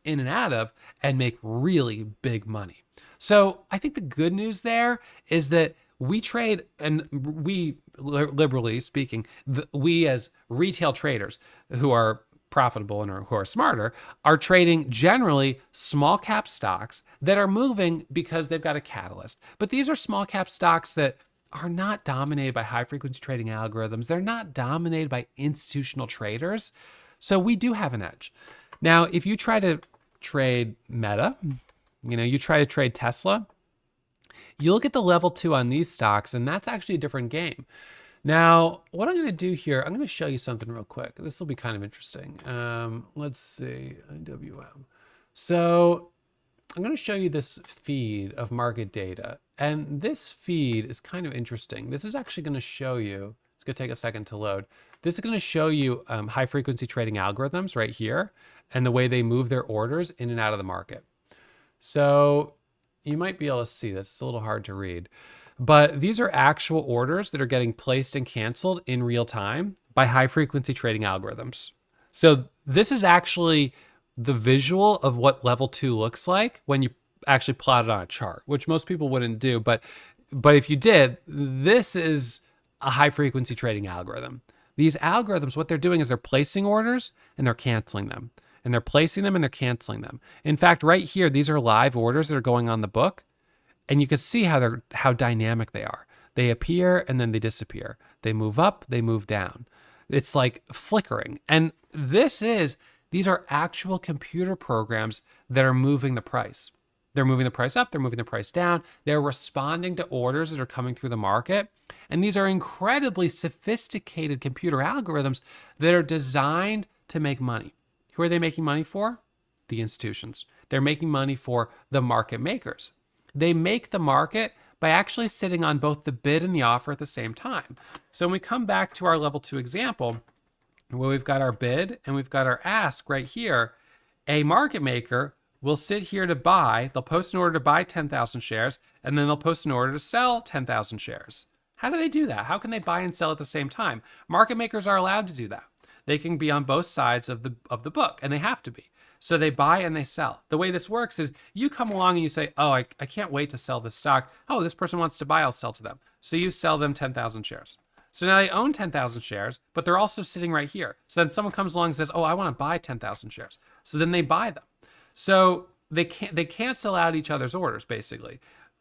in and out of and make really big money. So I think the good news there is that we trade, and we, liberally speaking, we as retail traders who are profitable and who are smarter are trading generally small cap stocks that are moving because they've got a catalyst. But these are small cap stocks that are not dominated by high frequency trading algorithms. They're not dominated by institutional traders. So we do have an edge. Now, if you try to trade Meta, you try to trade Tesla, you look at the level 2 on these stocks, and that's actually a different game. Now, what I'm going to do here, I'm going to show you something real quick. This will be kind of interesting. Let's see, IWM. So I'm going to show you this feed of market data. And this feed is kind of interesting. This is actually going to show you, it's going to take a second to load. This is going to show you high frequency trading algorithms right here and the way they move their orders in and out of the market. So you might be able to see this. It's a little hard to read. But these are actual orders that are getting placed and canceled in real time by high frequency trading algorithms. So this is actually the visual of what level 2 looks like when you actually plot it on a chart, which most people wouldn't do. But if you did, this is a high frequency trading algorithm. These algorithms, what they're doing is they're placing orders and they're canceling them. And they're placing them and they're canceling them. In fact, right here, these are live orders that are going on the book. And you can see how dynamic they are. They appear and then they disappear. They move up, they move down. It's like flickering. And these are actual computer programs that are moving the price. They're moving the price up, they're moving the price down. They're responding to orders that are coming through the market. And these are incredibly sophisticated computer algorithms that are designed to make money. Who are they making money for? The institutions. They're making money for the market makers. They make the market by actually sitting on both the bid and the offer at the same time. So when we come back to our level 2 example, where we've got our bid and we've got our ask right here, a market maker will sit here to buy. They'll post an order to buy 10,000 shares, and then they'll post an order to sell 10,000 shares. How do they do that? How can they buy and sell at the same time? Market makers are allowed to do that. They can be on both sides of the book, and they have to be. So they buy and they sell. The way this works is you come along and you say, oh, I can't wait to sell this stock. Oh, this person wants to buy, I'll sell to them. So you sell them 10,000 shares. So now they own 10,000 shares, but they're also sitting right here. So then someone comes along and says, oh, I want to buy 10,000 shares. So then they buy them. So they cancel out each other's orders, basically.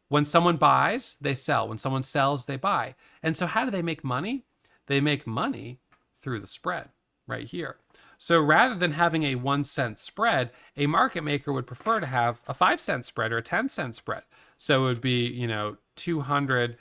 When someone buys, they sell. When someone sells, they buy. And so how do they make money? They make money through the spread right here. So rather than having a 1 cent spread, a market maker would prefer to have a 5 cent spread or a 10 cent spread. So it would be, 200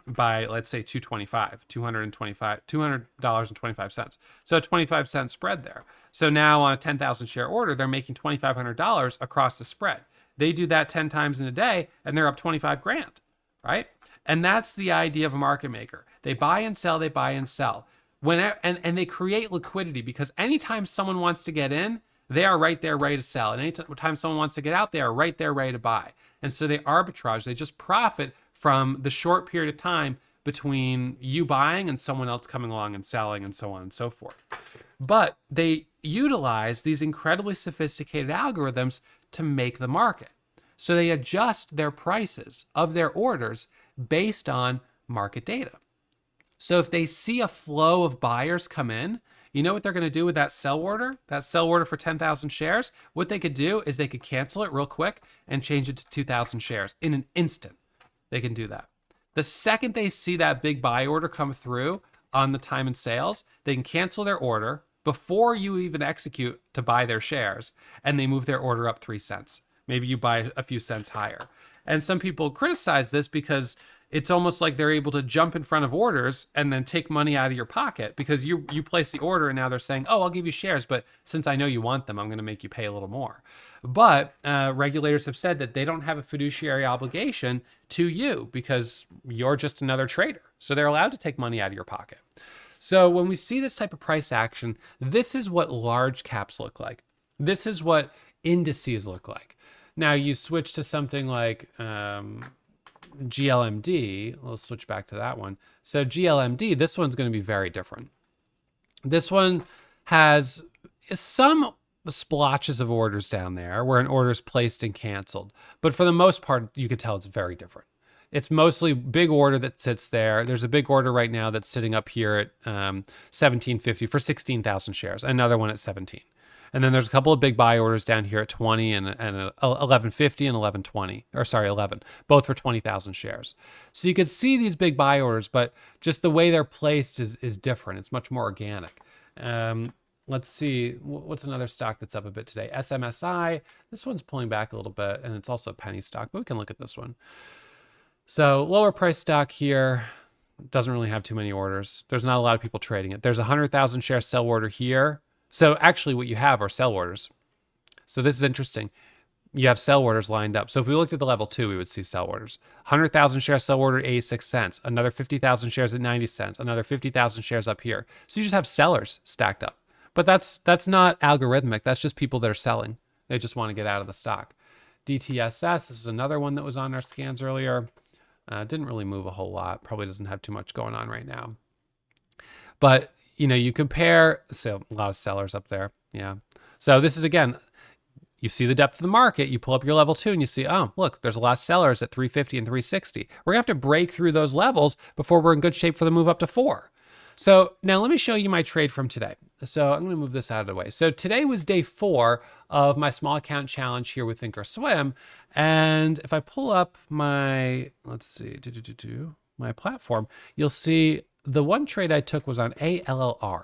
by, let's say, 225, $200.25. So a 25 cent spread there. So now on a 10,000 share order, they're making $2,500 across the spread. They do that 10 times in a day and they're up 25 grand, right? And that's the idea of a market maker. They buy and sell, they buy and sell. And they create liquidity because anytime someone wants to get in, they are right there ready to sell. And anytime someone wants to get out, they are right there ready to buy. And so they arbitrage, they just profit from the short period of time between you buying and someone else coming along and selling and so on and so forth. But they utilize these incredibly sophisticated algorithms to make the market. So they adjust their prices of their orders based on market data. So if they see a flow of buyers come in, You know what they're going to do with that sell order? That sell order for 10,000 shares? What they could do is they could cancel it real quick and change it to 2,000 shares in an instant. They can do that. The second they see that big buy order come through on the time and sales, they can cancel their order before you even execute to buy their shares, and they move their order up 3 cents. Maybe you buy a few cents higher. And some people criticize this because it's almost like they're able to jump in front of orders and then take money out of your pocket because you place the order and now they're saying, oh, I'll give you shares, but since I know you want them, I'm going to make you pay a little more. But regulators have said that they don't have a fiduciary obligation to you because you're just another trader. So they're allowed to take money out of your pocket. So when we see this type of price action, this is what large caps look like. This is what indices look like. Now you switch to something like GLMD. Let's switch back to that one. So GLMD, this one's going to be very different. This one has some splotches of orders down there where an order is placed and canceled. But for the most part, you can tell it's very different. It's mostly big order that sits there. There's a big order right now that's sitting up here at 1750 for 16,000 shares. Another one at 17. And then there's a couple of big buy orders down here at 20 and 1150 and 1120, or sorry, 11, both for 20,000 shares. So you could see these big buy orders, but just the way they're placed is different. It's much more organic. Let's see, what's another stock that's up a bit today? SMSI, this one's pulling back a little bit, and it's also a penny stock, but we can look at this one. So lower price stock here, doesn't really have too many orders. There's not a lot of people trading it. There's a 100,000 share sell order here. So actually what you have are sell orders. So this is interesting. You have sell orders lined up. So if we looked at the level 2, we would see sell orders. 100,000 share sell order at 86 cents, another 50,000 shares at 90 cents, another 50,000 shares up here. So you just have sellers stacked up. But that's not algorithmic. That's just people that are selling. They just want to get out of the stock. DTSS, this is another one that was on our scans earlier. Didn't really move a whole lot. Probably doesn't have too much going on right now. But you know, you compare, so a lot of sellers up there. Yeah. So this is, again, you see the depth of the market, you pull up your level 2 and you see, oh, look, there's a lot of sellers at 350 and 360. We're gonna have to break through those levels before we're in good shape for the move up to 4. So now let me show you my trade from today. So I'm gonna move this out of the way. So today was day 4 of my small account challenge here with Thinkorswim. And if I pull up my, let's see, my platform, you'll see the one trade I took was on ALLR.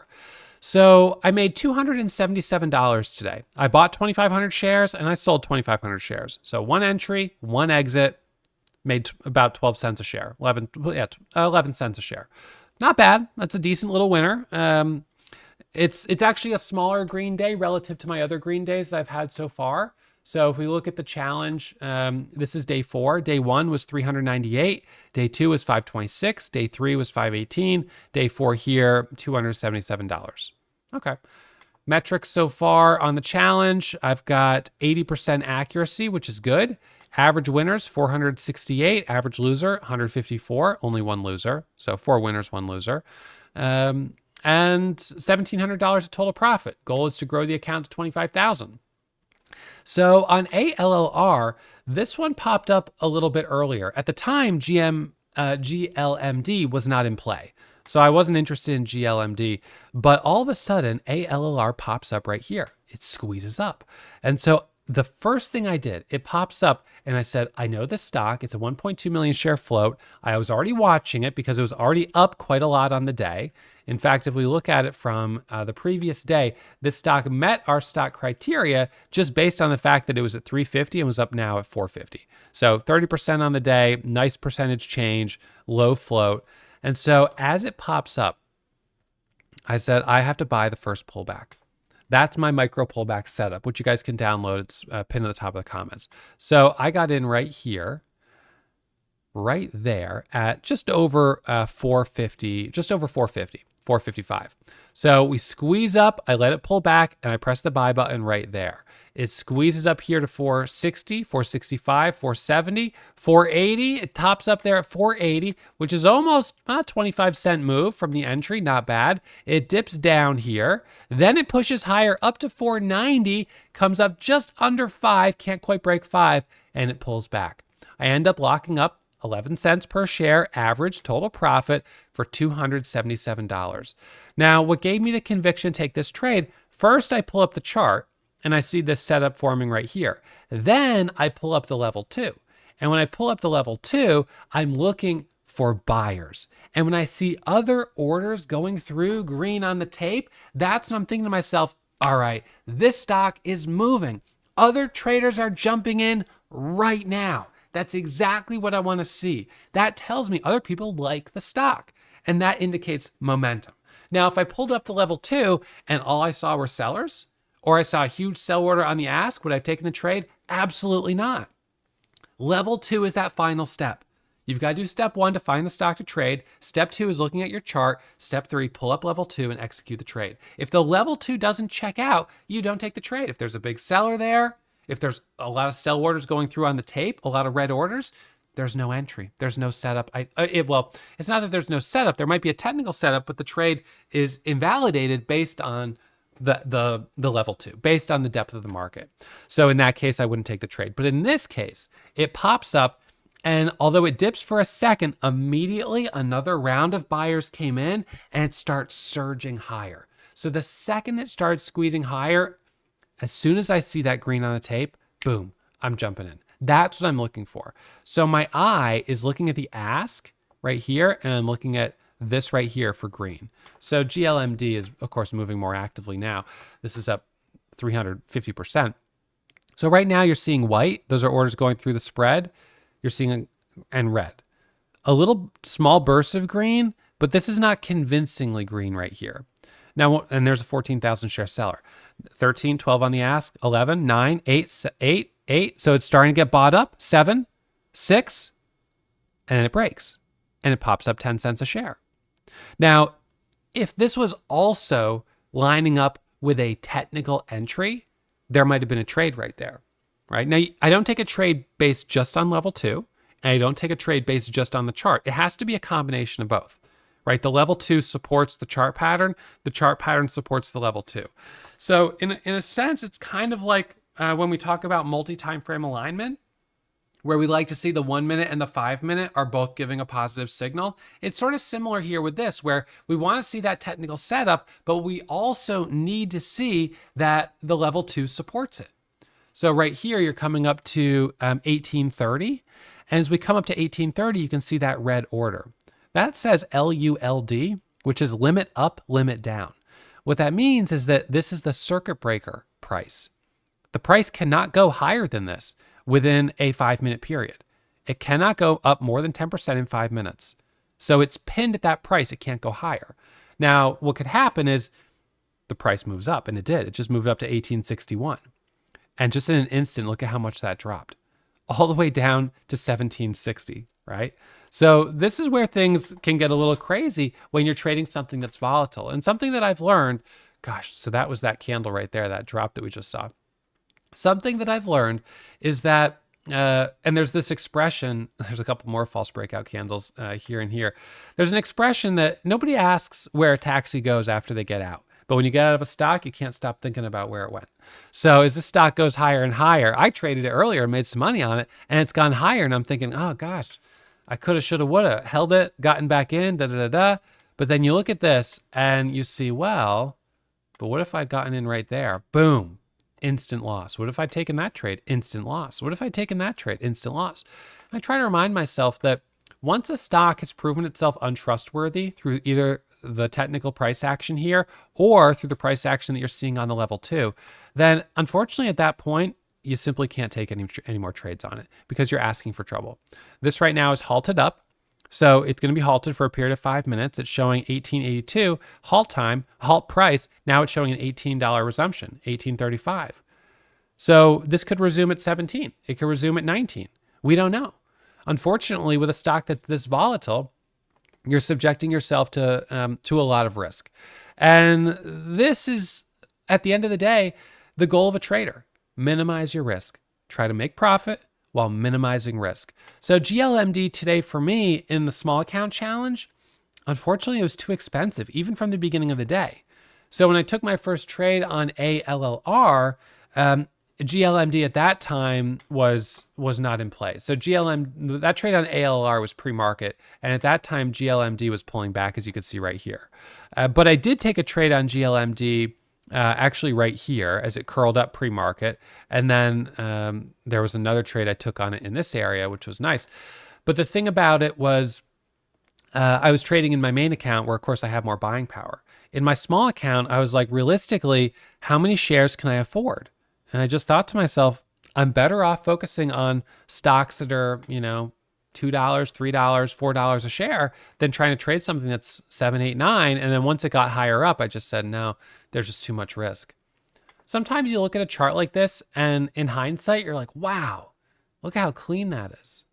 So I made $277 today. I bought 2,500 shares and I sold 2,500 shares. So one entry, one exit, made about 12 cents a share, 11 cents a share. Not bad. That's a decent little winner. It's actually a smaller green day relative to my other green days I've had so far. So if we look at the challenge, this is day 4. Day 1 was 398. Day 2 was 526. Day 3 was 518. Day 4 here, $277. Okay. Metrics so far on the challenge, I've got 80% accuracy, which is good. Average winners, 468. Average loser, 154. Only one loser. So 4 winners, 1 loser. And $1,700 of total profit. Goal is to grow the account to 25,000. So on ALLR, this one popped up a little bit earlier. At the time, GLMD was not in play. So I wasn't interested in GLMD, but all of a sudden, ALLR pops up right here. It squeezes up. And so the first thing I did, it pops up and I said, I know this stock, it's a 1.2 million share float. I was already watching it because it was already up quite a lot on the day. In fact, if we look at it from the previous day, this stock met our stock criteria just based on the fact that it was at 350 and was up now at 450. So 30% on the day, nice percentage change, low float. And so as it pops up, I said, I have to buy the first pullback. That's my micro pullback setup, which you guys can download. It's pinned at the top of the comments. So I got in right here, right there at just over 450, just over 450, 455. So we squeeze up, I let it pull back, and I press the buy button right there. It squeezes up here to 460, 465, 470, 480. It tops up there at 480, which is almost a 25-cent move from the entry. Not bad. It dips down here. Then it pushes higher up to 490, comes up just under 5, can't quite break 5, and it pulls back. I end up locking up 11 cents per share average total profit for $277. Now, what gave me the conviction to take this trade, first I pull up the chart and I see this setup forming right here. Then I pull up the level 2. And when I pull up the level 2, I'm looking for buyers. And when I see other orders going through green on the tape, that's when I'm thinking to myself, all right, this stock is moving. Other traders are jumping in right now. That's exactly what I want to see. That tells me other people like the stock, and that indicates momentum. Now, if I pulled up the level 2 and all I saw were sellers, or I saw a huge sell order on the ask, would I have taken the trade? Absolutely not. Level 2 is that final step. You've got to do step 1 to find the stock to trade. Step 2 is looking at your chart. Step 3, pull up level 2 and execute the trade. If the level 2 doesn't check out, you don't take the trade. If there's a big seller there, if there's a lot of sell orders going through on the tape, a lot of red orders, there's no entry. There's no setup. Well, it's not that there's no setup. There might be a technical setup, but the trade is invalidated based on the level 2, based on the depth of the market. So in that case, I wouldn't take the trade. But in this case, it pops up, and although it dips for a second, immediately another round of buyers came in and it starts surging higher. So the second it started squeezing higher, as soon as I see that green on the tape, boom, I'm jumping in. That's what I'm looking for. So my eye is looking at the ask right here, and I'm looking at this right here for green. So GLMD is, of course, moving more actively now. This is up 350%. So right now you're seeing white. Those are orders going through the spread. You're seeing, and red. A little small burst of green, but this is not convincingly green right here. Now, and there's a 14,000 share seller. 13, 12 on the ask, 11, 9, 8. So it's starting to get bought up. 7, 6, and it breaks. And it pops up 10 cents a share. Now, if this was also lining up with a technical entry, there might have been a trade right there, right? Now, I don't take a trade based just on level 2, and I don't take a trade based just on the chart. It has to be a combination of both, right? The level 2 supports the chart pattern supports the level 2. So in a sense, it's kind of like when we talk about multi-time frame alignment, where we like to see the 1 minute and the 5 minute are both giving a positive signal. It's sort of similar here with this, where we want to see that technical setup, but we also need to see that the level 2 supports it. So right here, you're coming up to 1830. And as we come up to 1830, you can see that red order. That says LULD, which is limit up, limit down. What that means is that this is the circuit breaker price. The price cannot go higher than this within a 5-minute period. It cannot go up more than 10% in 5 minutes. So it's pinned at that price. It can't go higher. Now, what could happen is the price moves up, and it did. It just moved up to 1861. And just in an instant, look at how much that dropped. All the way down to 1760, right? So this is where things can get a little crazy when you're trading something that's volatile. And something that I've learned, gosh, so that was that candle right there, that drop that we just saw. Something that I've learned is that, and there's this expression, there's a couple more false breakout candles here and here. There's an expression that nobody asks where a taxi goes after they get out. But when you get out of a stock, you can't stop thinking about where it went. So as the stock goes higher and higher, I traded it earlier and made some money on it, and it's gone higher. And I'm thinking, oh gosh, I coulda, shoulda, woulda, held it, gotten back in, da-da-da-da. But then you look at this and you see, well, but what if I'd gotten in right there? Boom. Instant loss. What if I'd taken that trade? Instant loss. What if I'd taken that trade? Instant loss. I try to remind myself that once a stock has proven itself untrustworthy through either the technical price action here or through the price action that you're seeing on the level 2, then unfortunately at that point, you simply can't take any more trades on it because you're asking for trouble. This right now is halted up. So it's going to be halted for a period of 5 minutes. It's showing 1882 halt time, halt price. Now it's showing an $18 resumption, 1835. So this could resume at 17. It could resume at 19. We don't know. Unfortunately, with a stock that's this volatile, you're subjecting yourself to a lot of risk. And this is, at the end of the day, the goal of a trader. Minimize your risk. Try to make profit while minimizing risk. So GLMD today for me in the small account challenge, unfortunately, it was too expensive, even from the beginning of the day. So when I took my first trade on ALLR, GLMD at that time was not in place. So that trade on ALR was pre-market, and at that time GLMD was pulling back, as you could see right here. But I did take a trade on GLMD actually right here as it curled up pre-market, and then there was another trade I took on it in this area, which was nice. But the thing about it was I was trading in my main account where, of course, I have more buying power. In my small account, I was like, realistically, how many shares can I afford? And I just thought to myself, I'm better off focusing on stocks that are, $2, $3, $4 a share than trying to trade something that's 7, 8, 9. And then once it got higher up, I just said, no, there's just too much risk. Sometimes you look at a chart like this and in hindsight, you're like, wow, look how clean that is.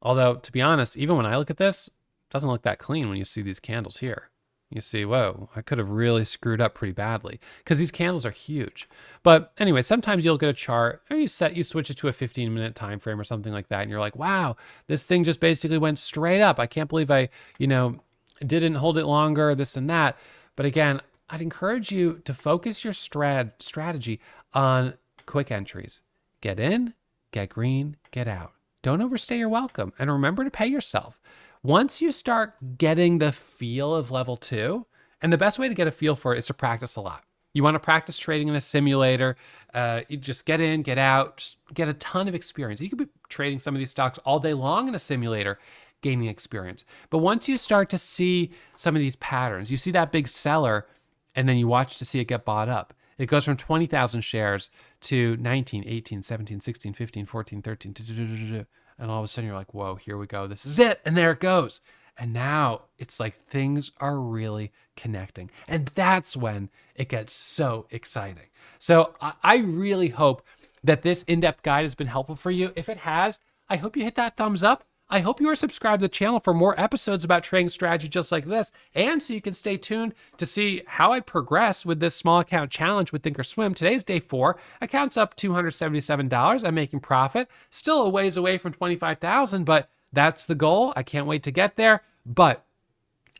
Although, to be honest, even when I look at this, it doesn't look that clean when you see these candles here. You see, whoa, I could have really screwed up pretty badly because these candles are huge. But anyway, sometimes you'll get a chart or you switch it to a 15-minute time frame or something like that. And you're like, wow, this thing just basically went straight up. I can't believe I, didn't hold it longer, this and that. But again, I'd encourage you to focus your strategy on quick entries. Get in, get green, get out. Don't overstay your welcome. And remember to pay yourself. Once you start getting the feel of level 2, and the best way to get a feel for it is to practice a lot. You want to practice trading in a simulator. You just get in, get out, just get a ton of experience. You could be trading some of these stocks all day long in a simulator, gaining experience. But once you start to see some of these patterns, you see that big seller, and then you watch to see it get bought up. It goes from 20,000 shares to 19, 18, 17, 16, 15, 14, 13, and all of a sudden you're like, whoa, here we go. This is it. And there it goes. And now it's like things are really connecting. And that's when it gets so exciting. So I really hope that this in-depth guide has been helpful for you. If it has, I hope you hit that thumbs up. I hope you are subscribed to the channel for more episodes about trading strategy just like this, and so you can stay tuned to see how I progress with this small account challenge with Thinkorswim. Today's day 4. Account's up $277. I'm making profit. Still a ways away from $25,000, but that's the goal. I can't wait to get there. But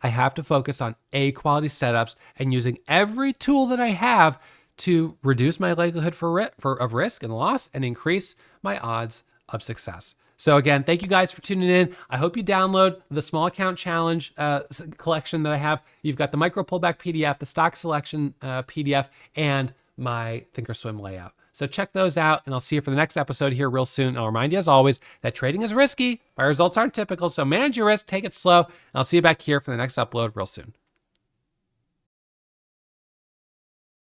I have to focus on A-quality setups and using every tool that I have to reduce my likelihood of risk and loss and increase my odds of success. So again, thank you guys for tuning in. I hope you download the small account challenge collection that I have. You've got the micro pullback PDF, the stock selection PDF, and my Thinkorswim layout. So check those out, and I'll see you for the next episode here real soon. And I'll remind you, as always, that trading is risky. My results aren't typical, so manage your risk, take it slow, and I'll see you back here for the next upload real soon.